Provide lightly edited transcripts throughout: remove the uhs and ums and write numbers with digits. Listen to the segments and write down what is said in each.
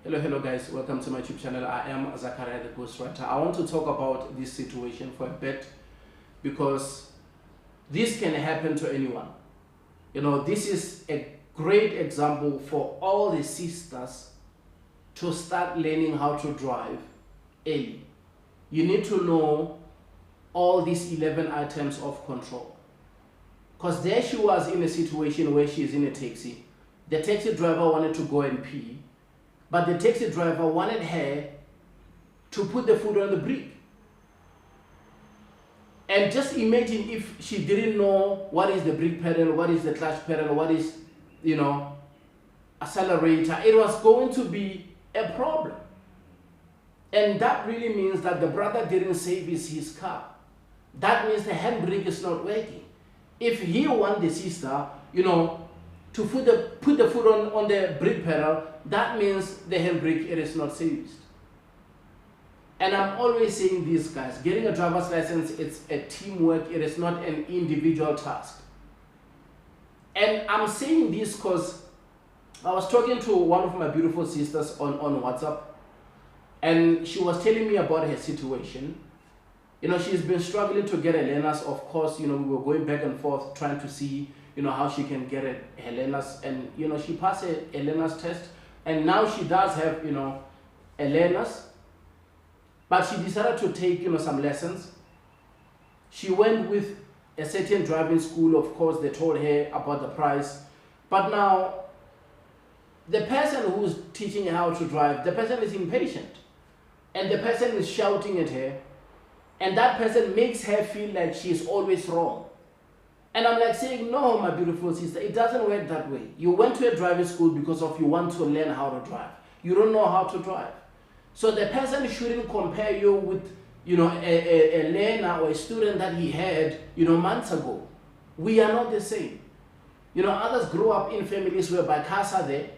Hello guys, welcome to my YouTube channel. I am Zakaria the Ghostwriter. I want to talk about this situation for a bit because this can happen to anyone. This is a great example for all the sisters to start learning how to drive early. You need to know all these 11 items of control. Because there she was in a situation where she's in a taxi. The taxi driver wanted to go and pee, but the taxi driver wanted her to put the foot on the brake. And just imagine if she didn't know what is the brake pedal, what is the clutch pedal, what is, accelerator. It was going to be a problem. And that really means that the brother didn't save his car. That means the handbrake is not working. If he wants the sister, to put the foot on the brake pedal, that means the handbrake it is not serviced. And I'm always saying this, guys, getting a driver's license, it's a teamwork, it is not an individual task. And I'm saying this because I was talking to one of my beautiful sisters on WhatsApp, and she was telling me about her situation. She's been struggling to get a learners. Of course, we were going back and forth trying to see how she can get a learners, and she passed a learners test, and now she does have a learners, but she decided to take some lessons. She went with a certain driving school. Of course, they told her about the price, but now the person who's teaching her how to drive, the person is impatient, and the person is shouting at her, and that person makes her feel like she's always wrong. And I'm like saying, no, my beautiful sister, it doesn't work that way. You went to a driving school because you want to learn how to drive. You don't know how to drive. So the person shouldn't compare you with, a learner or a student that he had, months ago. We are not the same. Others grew up in families whereby cars are there.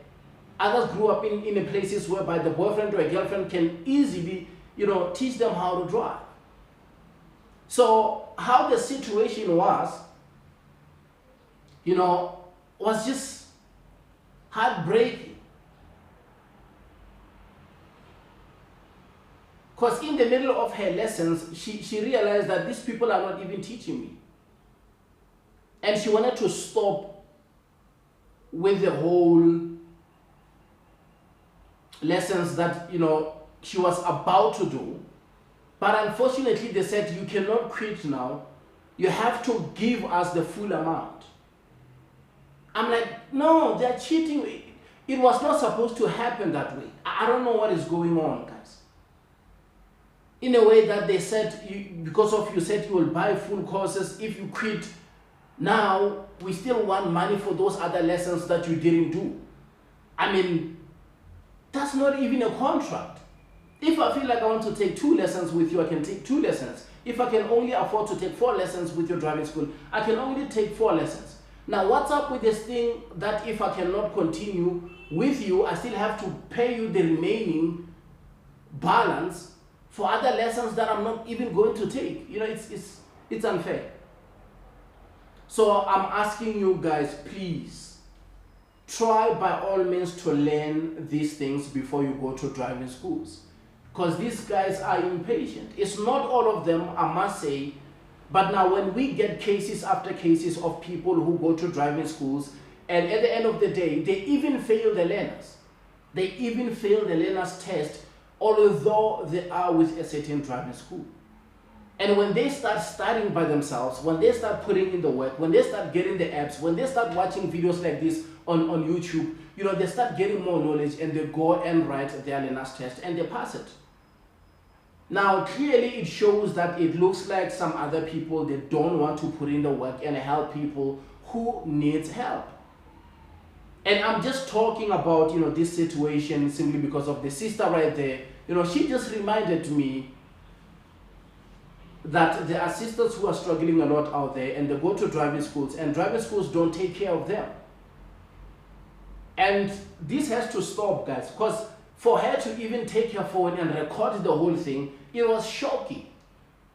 Others grew up in places whereby the boyfriend or a girlfriend can easily, teach them how to drive. So how the situation was just heartbreaking. Because in the middle of her lessons, she realized that these people are not even teaching me. And she wanted to stop with the whole lessons that, she was about to do. But unfortunately, they said, you cannot quit now. You have to give us the full amount. I'm like, no, they're cheating. It was not supposed to happen that way. I don't know what is going on, guys. In a way that they said, because you said you will buy full courses, if you quit, now we still want money for those other lessons that you didn't do. I mean, that's not even a contract. If I feel like I want to take 2 lessons with you, I can take 2 lessons. If I can only afford to take 4 lessons with your driving school, I can only take 4 lessons. Now, what's up with this thing that if I cannot continue with you, I still have to pay you the remaining balance for other lessons that I'm not even going to take? It's unfair. So I'm asking you guys, please, try by all means to learn these things before you go to driving schools. Because these guys are impatient. It's not all of them, I must say. But now when we get cases after cases of people who go to driving schools, and at the end of the day, they even fail the learners. They even fail the learners test, although they are with a certain driving school. And when they start studying by themselves, when they start putting in the work, when they start getting the apps, when they start watching videos like this on YouTube, they start getting more knowledge, and they go and write their learners test and they pass it. Now, clearly it shows that it looks like some other people, they don't want to put in the work and help people who needs help. And I'm just talking about, this situation simply because of the sister right there. She just reminded me that there are sisters who are struggling a lot out there, and they go to driving schools, and driving schools don't take care of them. And this has to stop, guys, because for her to even take her phone and record the whole thing, it was shocking.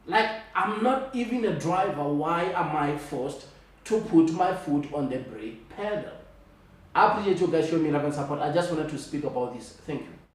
Like, I'm not even a driver. Why am I forced to put my foot on the brake pedal? I appreciate you guys showing me love and support. I just wanted to speak about this. Thank you.